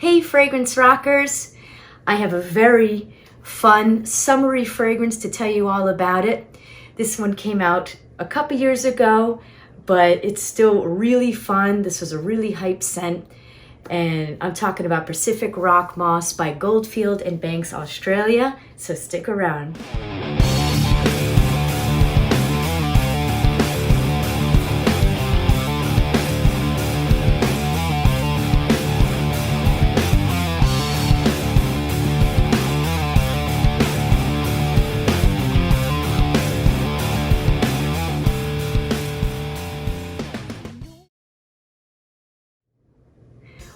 Hey fragrance rockers, I have a very fun summery fragrance to tell you all about it. This one came out a couple years ago, but it's still really fun. This was a really hype scent, and I'm talking about Pacific Rock Moss by Goldfield in Banks, Australia, so stick around.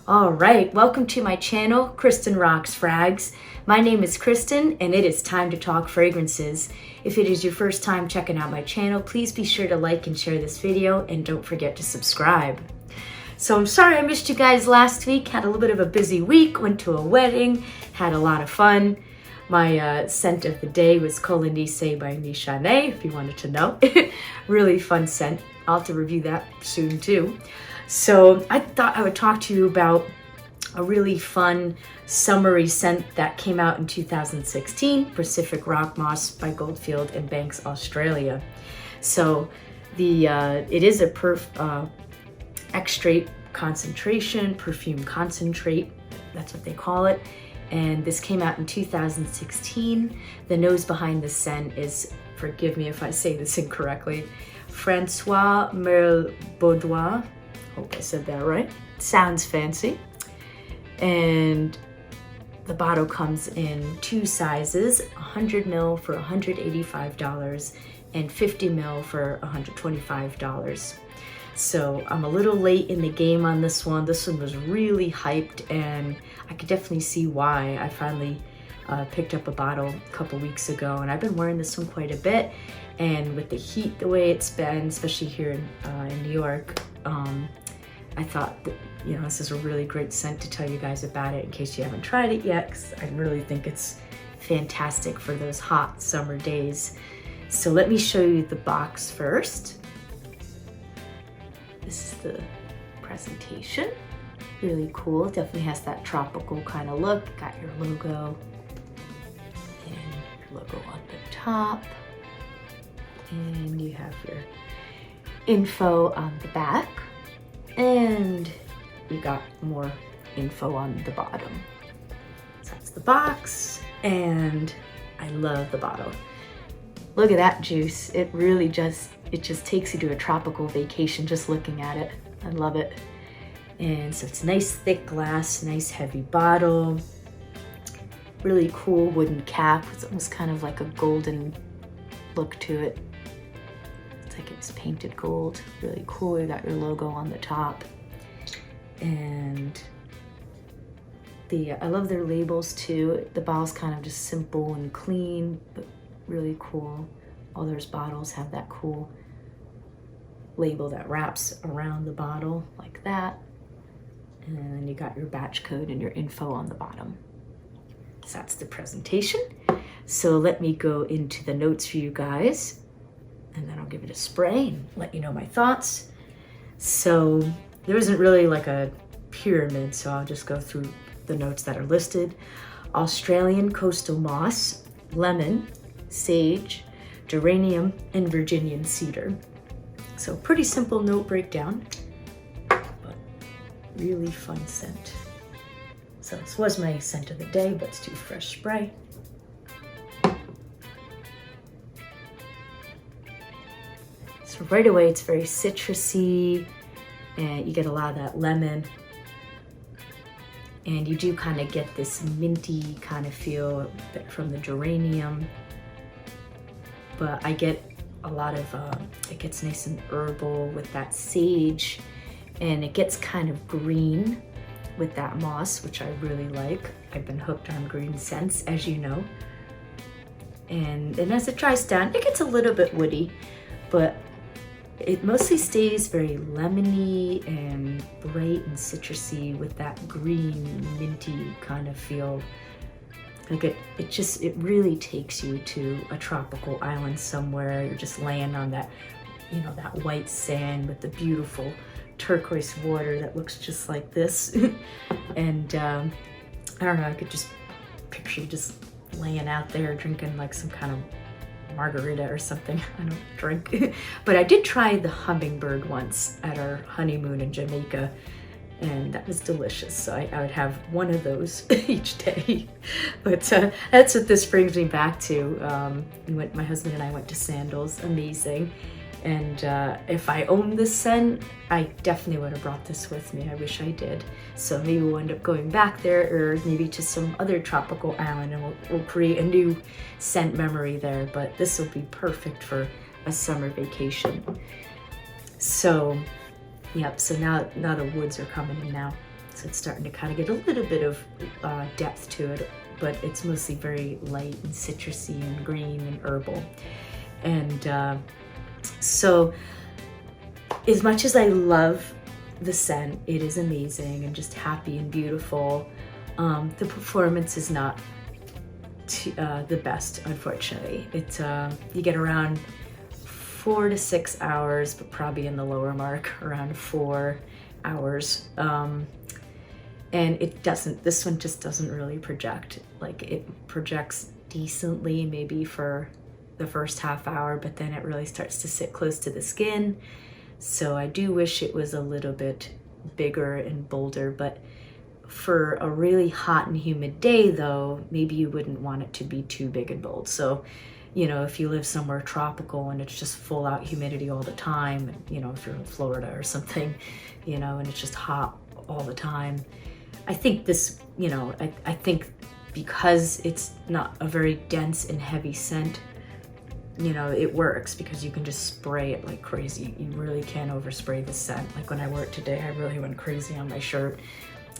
All right, welcome to my channel, Kristen Rocks Frags. My name is Kristen, and it is time to talk fragrances. If it is your first time checking out my channel, please be sure to like and share this video, and don't forget to subscribe. So I'm sorry I missed you guys last week. Had a little bit of a busy week, went to a wedding, had a lot of fun. My scent of the day was Colonisé by Michane, if you wanted to know. Really fun scent. I'll have to review that soon too. So I thought I would talk to you about a really fun summery scent that came out in 2016, Pacific Rock Moss by Goldfield in Banks, Australia. So it is a extrait concentration, perfume concentrate, that's what they call it. And this came out in 2016. The nose behind the scent is, forgive me if I say this incorrectly, Francois Merle Baudoin. Hope I said that right. Sounds fancy. And the bottle comes in two sizes, 100 ml for $185 and 50 ml for $125. So I'm a little late in the game on this one. This one was really hyped, and I could definitely see why. I finally picked up a bottle a couple weeks ago, and I've been wearing this one quite a bit. And with the heat the way it's been, especially here in New York, I thought that, this is a really great scent to tell you guys about it in case you haven't tried it yet, because I really think it's fantastic for those hot summer days. So let me show you the box first. This is the presentation. Really cool. It definitely has that tropical kind of look. Got your logo and your logo on the top. And you have your info on the back. And you got more info on the bottom. So that's the box, and I love the bottle. Look at that juice. It really just takes you to a tropical vacation just looking at it. I love it. And so it's nice thick glass, nice heavy bottle. Really cool wooden cap. It's almost kind of like a golden look to it. Like it's painted gold. Really cool. You got your logo on the top, and I love their labels too. The bottle's kind of just simple and clean, but really cool. All those bottles have that cool label that wraps around the bottle like that, and then you got your batch code and your info on the bottom. So that's the presentation. So let me go into the notes for you guys, and then I'll give it a spray and let you know my thoughts. So there isn't really like a pyramid, so I'll just go through the notes that are listed. Australian coastal moss, lemon, sage, geranium, and Virginian cedar. So pretty simple note breakdown, but really fun scent. So this was my scent of the day. Let's do fresh spray. So right away, it's very citrusy, and you get a lot of that lemon. And you do kind of get this minty kind of feel from the geranium. But I get a lot of, it gets nice and herbal with that sage, and it gets kind of green with that moss, which I really like. I've been hooked on green scents, as you know. And as it dries down, it gets a little bit woody, but it mostly stays very lemony and bright and citrusy with that green, minty kind of feel. Like it really takes you to a tropical island somewhere. You're just laying on that, that white sand with the beautiful turquoise water that looks just like this. And I don't know, I could just picture you just laying out there drinking like some kind of margarita or something. I don't drink. But I did try the hummingbird once at our honeymoon in Jamaica, and that was delicious. So I would have one of those each day. But that's what this brings me back to. My husband and I went to Sandals, amazing. And if I owned this scent, I definitely would have brought this with me. I wish I did. So maybe we'll end up going back there, or maybe to some other tropical island, and we'll create a new scent memory there. But this will be perfect for a summer vacation. So, yep, so now the woods are coming in now. So it's starting to kind of get a little bit of depth to it, but it's mostly very light and citrusy and green and herbal. And so as much as I love the scent, it is amazing and just happy and beautiful. The performance is not the best, unfortunately. You get around 4 to 6 hours, but probably in the lower mark, around 4 hours. And this one just doesn't really project. Like, it projects decently maybe for the first half hour, but then it really starts to sit close to the skin. So I do wish it was a little bit bigger and bolder, but for a really hot and humid day though, maybe you wouldn't want it to be too big and bold. So, if you live somewhere tropical and it's just full out humidity all the time, and, if you're in Florida or something, and it's just hot all the time, I think this, I think because it's not a very dense and heavy scent, it works because you can just spray it like crazy. You really can overspray the scent. Like when I wore it today, I really went crazy on my shirt,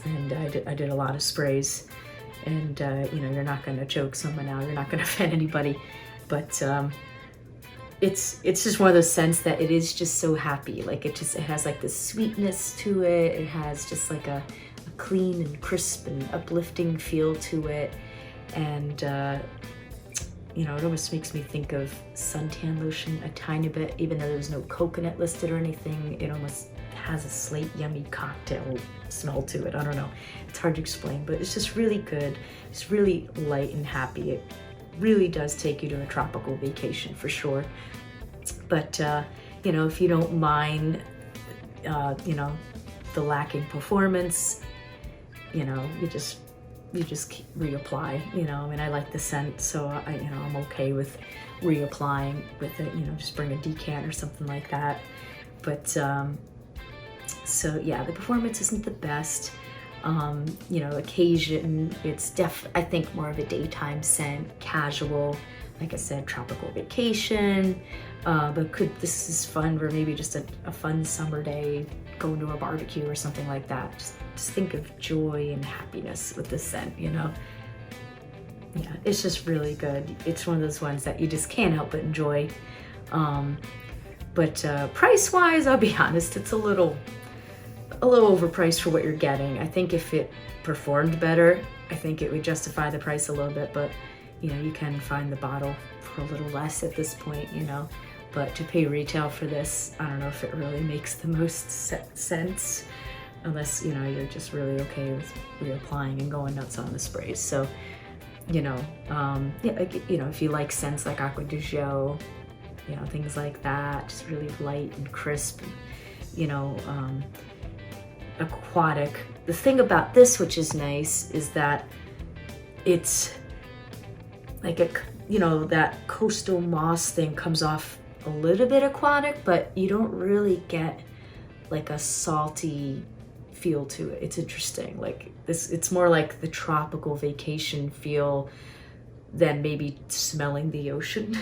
and I did a lot of sprays. And you're not going to choke someone out. You're not going to offend anybody. But it's just one of those scents that it is just so happy. Like it has like this sweetness to it. It has just like a clean and crisp and uplifting feel to it. And it almost makes me think of suntan lotion a tiny bit, even though there's no coconut listed or anything. It almost has a slight yummy cocktail smell to it. I don't know. It's hard to explain, but it's just really good. It's really light and happy. It really does take you to a tropical vacation for sure. But, if you don't mind, the lacking performance, you just reapply. I like the scent, so I'm okay with reapplying with it. Just bring a decant or something like that. But so yeah, the performance isn't the best. Occasion, it's I think more of a daytime scent, casual, like I said, tropical vacation. But this is fun for maybe just a fun summer day, going to a barbecue or something like that. Just think of joy and happiness with this scent, Yeah, it's just really good. It's one of those ones that you just can't help but enjoy. But price-wise, I'll be honest, it's a little overpriced for what you're getting. I think if it performed better, I think it would justify the price a little bit, but you can find the bottle for a little less at this point, but to pay retail for this, I don't know if it really makes the most sense, unless you're just really okay with reapplying and going nuts on the sprays. So if you like scents like Aqua di Gio, things like that, just really light and crisp, aquatic. The thing about this, which is nice, is that it's like that coastal moss thing comes off a little bit aquatic, but you don't really get like a salty feel to it. It's interesting. Like this, it's more like the tropical vacation feel than maybe smelling the ocean.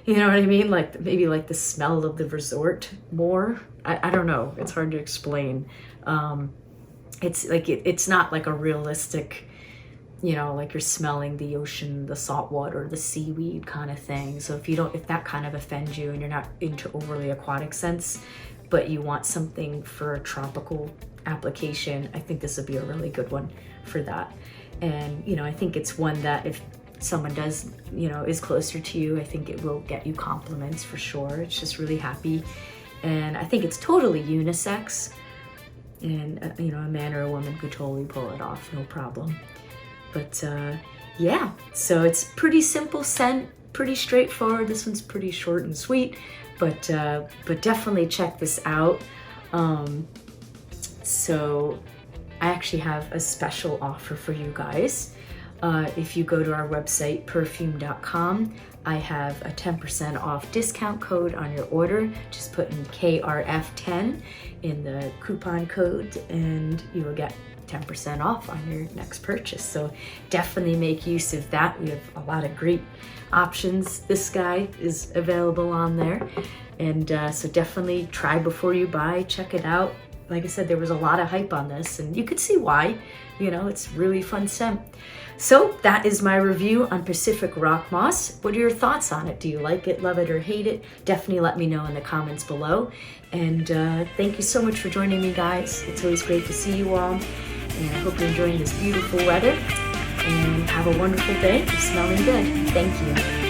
You know what I mean? Like maybe like the smell of the resort more. I don't know. It's hard to explain. It's like it's not like a realistic, like you're smelling the ocean, the salt water, the seaweed kind of thing. So if that kind of offends you and you're not into overly aquatic scents, but you want something for a tropical application, I think this would be a really good one for that. And I think it's one that if someone does, is closer to you, I think it will get you compliments for sure. It's just really happy. And I think it's totally unisex. and you know, a man or a woman could totally pull it off, no problem. But yeah, so it's pretty simple scent, pretty straightforward. This one's pretty short and sweet, but definitely check this out. So I actually have a special offer for you guys. If you go to our website, perfume.com, I have a 10% off discount code on your order. Just put in KRF10 in the coupon code and you will get 10% off on your next purchase. So definitely make use of that. We have a lot of great options. This guy is available on there. And so definitely try before you buy, check it out. Like I said, there was a lot of hype on this and you could see why. You know, it's really fun scent. So that is my review on Pacific Rock Moss. What are your thoughts on it? Do you like it, love it, or hate it? Definitely let me know in the comments below. And thank you so much for joining me, guys. It's always great to see you all. And I hope you're enjoying this beautiful weather. And have a wonderful day. You're smelling good. Thank you.